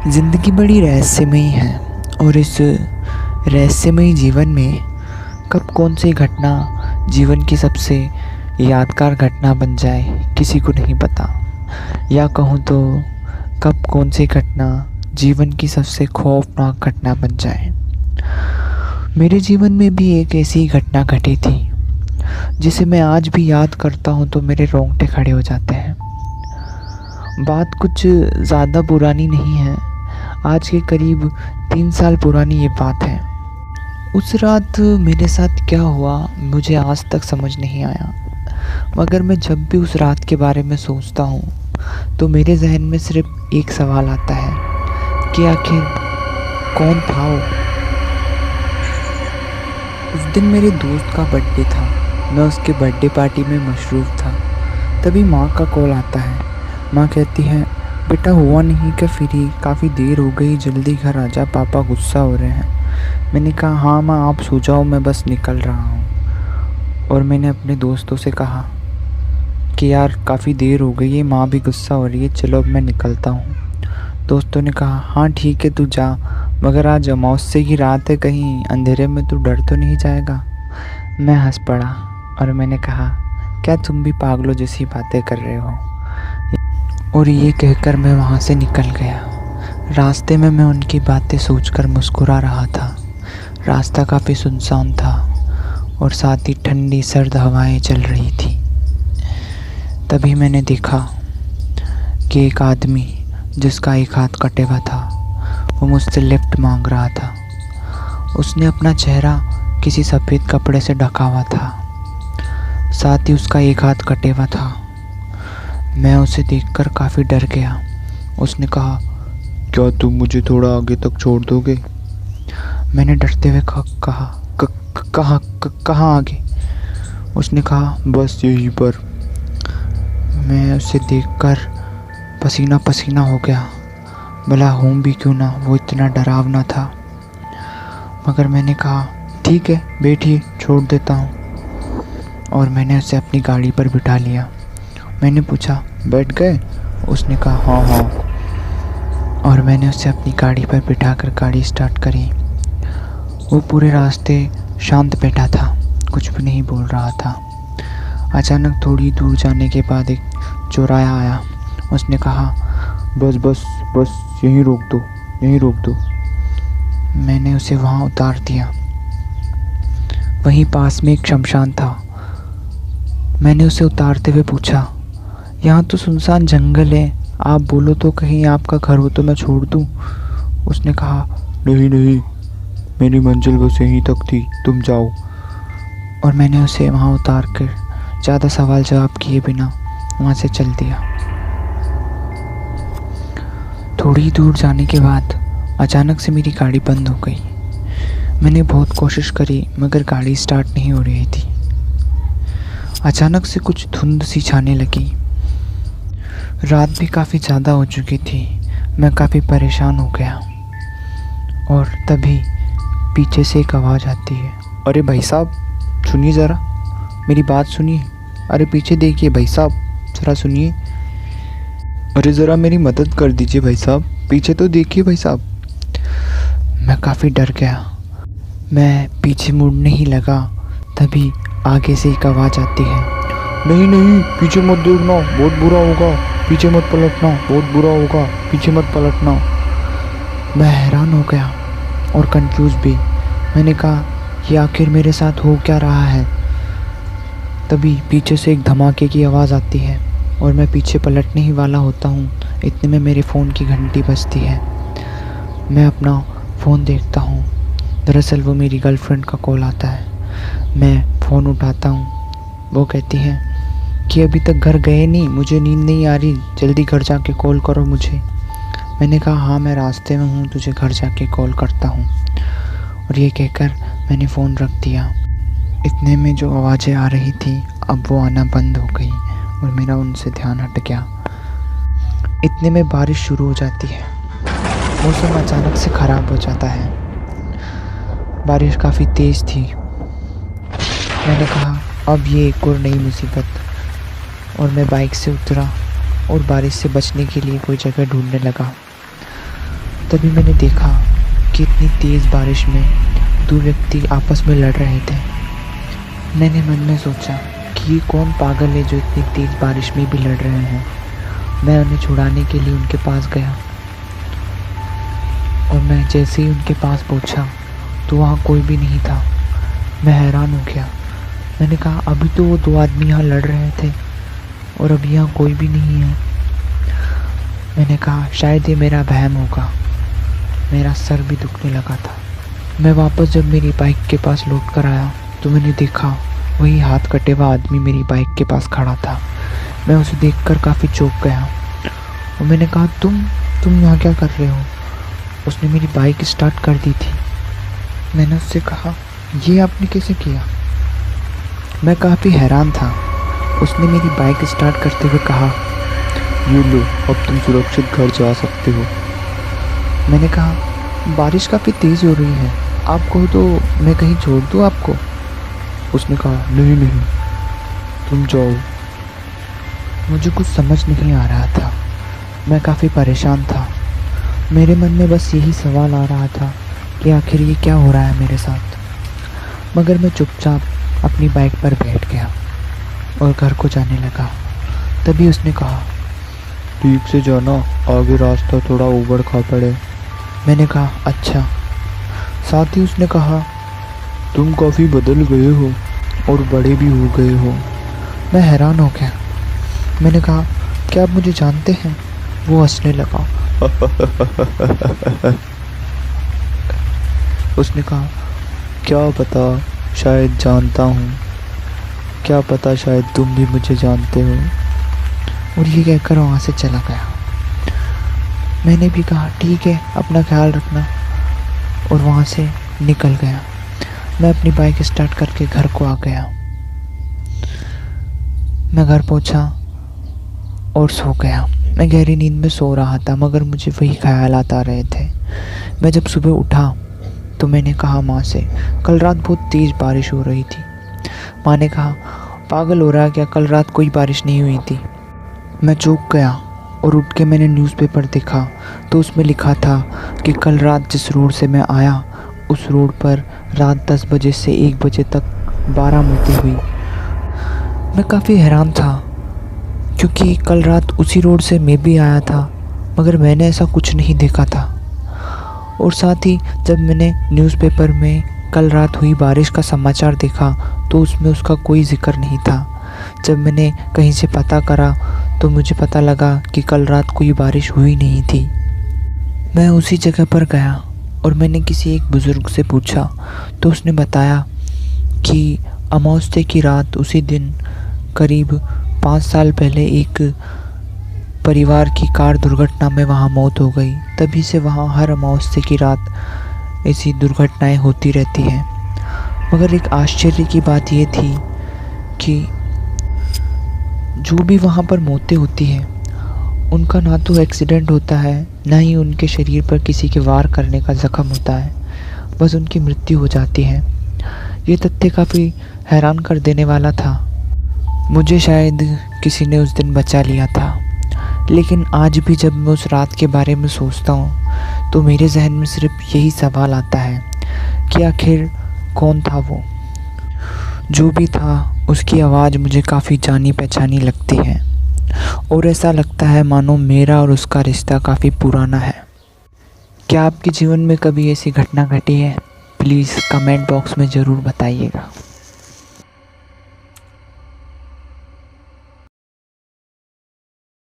ज़िंदगी बड़ी रहस्यमयी है और इस रहस्यमयी जीवन में कब कौन सी घटना जीवन की सबसे यादगार घटना बन जाए किसी को नहीं पता। या कहूँ तो कब कौन सी घटना जीवन की सबसे खौफनाक घटना बन जाए। मेरे जीवन में भी एक ऐसी घटना घटी थी जिसे मैं आज भी याद करता हूँ तो मेरे रोंगटे खड़े हो जाते हैं। बात कुछ ज़्यादा पुरानी नहीं है, आज के करीब 3 साल पुरानी ये बात है। उस रात मेरे साथ क्या हुआ मुझे आज तक समझ नहीं आया, मगर मैं जब भी उस रात के बारे में सोचता हूँ तो मेरे जहन में सिर्फ एक सवाल आता है कि आखिर कौन था वो। उस दिन मेरे दोस्त का बर्थडे था, मैं उसके बर्थडे पार्टी में मशरूफ़ था। तभी माँ का कॉल आता है। माँ कहती है, बेटा हुआ नहीं क्या फ्री, काफ़ी देर हो गई, जल्दी घर आ जा, पापा गुस्सा हो रहे हैं। मैंने कहा हाँ माँ आप सो जाओ, मैं बस निकल रहा हूँ। और मैंने अपने दोस्तों से कहा कि यार काफ़ी देर हो गई है, माँ भी गुस्सा हो रही है, चलो अब मैं निकलता हूँ। दोस्तों ने कहा हाँ ठीक है तू जा, मगर आज अमावस्या की रात है, कहीं अंधेरे में तू डर तो नहीं जाएगा। मैं हंस पड़ा और मैंने कहा क्या तुम भी पागलों जैसी बातें कर रहे हो। और ये कहकर मैं वहाँ से निकल गया। रास्ते में मैं उनकी बातें सोचकर मुस्कुरा रहा था। रास्ता काफ़ी सुनसान था और साथ ही ठंडी सर्द हवाएं चल रही थी। तभी मैंने देखा कि एक आदमी जिसका एक हाथ कटे हुआ था वो मुझसे लिफ्ट मांग रहा था। उसने अपना चेहरा किसी सफ़ेद कपड़े से ढका हुआ था, साथ ही उसका एक हाथ कटे हुआ था। मैं उसे देखकर काफ़ी डर गया। उसने कहा क्या तुम मुझे थोड़ा आगे तक छोड़ दोगे। मैंने डरते हुए कहा कहाँ आगे। उसने कहा बस यहीं पर। मैं उसे देखकर पसीना पसीना हो गया। भला हूँ भी क्यों ना, वो इतना डरावना था। मगर मैंने कहा ठीक है बैठिए, छोड़ देता हूँ। और मैंने उसे अपनी गाड़ी पर बिठा लिया। मैंने पूछा बैठ गए। उसने कहा हाँ हाँ। और मैंने उसे अपनी गाड़ी पर बिठाकर गाड़ी स्टार्ट करी। वो पूरे रास्ते शांत बैठा था, कुछ भी नहीं बोल रहा था। अचानक थोड़ी दूर जाने के बाद एक चौराहा आया। उसने कहा बस बस बस यहीं रोक दो, यहीं रोक दो। मैंने उसे वहाँ उतार दिया। वहीं पास में एक शमशान था। मैंने उसे उतारते हुए पूछा यहाँ तो सुनसान जंगल है, आप बोलो तो कहीं आपका घर हो तो मैं छोड़ दूँ। उसने कहा नहीं नहीं, मेरी मंजिल बस यहीं तक थी, तुम जाओ। और मैंने उसे वहाँ उतार कर ज़्यादा सवाल जवाब किए बिना वहाँ से चल दिया। थोड़ी दूर जाने के बाद अचानक से मेरी गाड़ी बंद हो गई। मैंने बहुत कोशिश करी मगर गाड़ी स्टार्ट नहीं हो रही थी। अचानक से कुछ धुंध सी छाने लगी। रात भी काफ़ी ज़्यादा हो चुकी थी। मैं काफ़ी परेशान हो गया और तभी पीछे से एक आवाज़ आती है, अरे भाई साहब सुनिए ज़रा, मेरी बात सुनिए। अरे पीछे देखिए भाई साहब, ज़रा सुनिए। अरे ज़रा मेरी मदद कर दीजिए भाई साहब, पीछे तो देखिए भाई साहब। मैं काफ़ी डर गया। मैं पीछे मुड़ने ही लगा, तभी आगे से एक आवाज़ आती है, नहीं नहीं पीछे मत देखना, बहुत बुरा होगा, पीछे मत पलटना, बहुत बुरा होगा, पीछे मत पलटना। मैं हैरान हो गया और कंफ्यूज भी। मैंने कहा ये आखिर मेरे साथ हो क्या रहा है। तभी पीछे से एक धमाके की आवाज़ आती है और मैं पीछे पलटने ही वाला होता हूँ। इतने में मेरे फ़ोन की घंटी बजती है। मैं अपना फ़ोन देखता हूँ, दरअसल वो मेरी गर्लफ्रेंड का कॉल आता है। मैं फ़ोन उठाता हूँ। वो कहती है कि अभी तक घर गए नहीं, मुझे नींद नहीं आ रही, जल्दी घर जाके कॉल करो मुझे। मैंने कहा हाँ मैं रास्ते में हूँ, तुझे घर जाके कॉल करता हूँ। और ये कहकर मैंने फ़ोन रख दिया। इतने में जो आवाज़ें आ रही थी अब वो आना बंद हो गई और मेरा उनसे ध्यान हट गया। इतने में बारिश शुरू हो जाती है। मौसम अचानक से ख़राब हो जाता है। बारिश काफ़ी तेज़ थी। मैंने कहा अब ये एक और नई मुसीबत। और मैं बाइक से उतरा और बारिश से बचने के लिए कोई जगह ढूंढने लगा। तभी मैंने देखा कि इतनी तेज़ बारिश में दो व्यक्ति आपस में लड़ रहे थे। मैंने मन में सोचा कि ये कौन पागल है जो इतनी तेज़ बारिश में भी लड़ रहे हैं। मैं उन्हें छुड़ाने के लिए उनके पास गया और मैं जैसे ही उनके पास पहुंचा तो वहाँ कोई भी नहीं था। मैं हैरान हो गया। मैंने कहा अभी तो वो दो आदमी यहाँ लड़ रहे थे और अभी यहाँ कोई भी नहीं है। मैंने कहा शायद ये मेरा वहम होगा। मेरा सर भी दुखने लगा था। मैं वापस जब मेरी बाइक के पास लौट कर आया तो मैंने देखा वही हाथ कटे हुआ आदमी मेरी बाइक के पास खड़ा था। मैं उसे देखकर काफ़ी चौंक गया और मैंने कहा तुम यहाँ क्या कर रहे हो? उसने मेरी बाइक स्टार्ट कर दी थी। मैंने उससे कहा ये आपने कैसे किया? मैं काफ़ी हैरान था। उसने मेरी बाइक स्टार्ट करते हुए कहा ये लो, अब तुम सुरक्षित घर जा सकते हो। मैंने कहा बारिश काफ़ी तेज़ हो रही है, आप कहो तो मैं कहीं छोड़ दूँ आपको? उसने कहा नहीं, तुम जाओ। मुझे कुछ समझ नहीं आ रहा था। मैं काफ़ी परेशान था। मेरे मन में बस यही सवाल आ रहा था कि आखिर ये क्या हो रहा है मेरे साथ। मगर मैं चुपचाप अपनी बाइक पर बैठ गया और घर को जाने लगा। तभी उसने कहा ठीक से जाना, आगे रास्ता थोड़ा ऊबड़ खाबड़ है। मैंने कहा अच्छा। साथ ही उसने कहा तुम काफ़ी बदल गए हो और बड़े भी हो गए हो। मैं हैरान हो गया। मैंने कहा क्या आप मुझे जानते हैं? वो हंसने लगा। उसने कहा क्या पता, शायद जानता हूँ। क्या पता शायद तुम भी मुझे जानते हो। और ये कहकर वहाँ से चला गया। मैंने भी कहा ठीक है, अपना ख्याल रखना, और वहाँ से निकल गया। मैं अपनी बाइक स्टार्ट करके घर को आ गया। मैं घर पहुँचा और सो गया। मैं गहरी नींद में सो रहा था मगर मुझे वही ख्यालात आ रहे थे। मैं जब सुबह उठा तो मैंने कहा माँ से कल रात बहुत तेज़ बारिश हो रही थी। माँ ने कहा पागल हो रहा है क्या, कल रात कोई बारिश नहीं हुई थी। मैं चौंक गया और उठ के मैंने न्यूज़पेपर देखा तो उसमें लिखा था कि कल रात जिस रोड से मैं आया उस रोड पर रात 10 बजे से 1 बजे तक 12 मौतें हुई। मैं काफ़ी हैरान था क्योंकि कल रात उसी रोड से मैं भी आया था मगर मैंने ऐसा कुछ नहीं देखा था। और साथ ही जब मैंने न्यूज़पेपर में कल रात हुई बारिश का समाचार देखा तो उसमें उसका कोई जिक्र नहीं था। जब मैंने कहीं से पता करा तो मुझे पता लगा कि कल रात कोई बारिश हुई नहीं थी। मैं उसी जगह पर गया और मैंने किसी एक बुज़ुर्ग से पूछा तो उसने बताया कि अमावस्या की रात उसी दिन करीब 5 साल पहले एक परिवार की कार दुर्घटना में वहाँ मौत हो गई। तभी से वहाँ हर अमावस्या की रात ऐसी दुर्घटनाएं होती रहती हैं। मगर एक आश्चर्य की बात ये थी कि जो भी वहाँ पर मौतें होती हैं उनका ना तो एक्सीडेंट होता है, ना ही उनके शरीर पर किसी के वार करने का ज़ख्म होता है, बस उनकी मृत्यु हो जाती है। ये तथ्य काफ़ी हैरान कर देने वाला था। मुझे शायद किसी ने उस दिन बचा लिया था, लेकिन आज भी जब मैं उस रात के बारे में सोचता हूँ तो मेरे जहन में सिर्फ यही सवाल आता है कि आखिर कौन था वो। जो भी था उसकी आवाज़ मुझे काफ़ी जानी पहचानी लगती है और ऐसा लगता है मानो मेरा और उसका रिश्ता काफ़ी पुराना है। क्या आपके जीवन में कभी ऐसी घटना घटी है? प्लीज़ कमेंट बॉक्स में ज़रूर बताइएगा।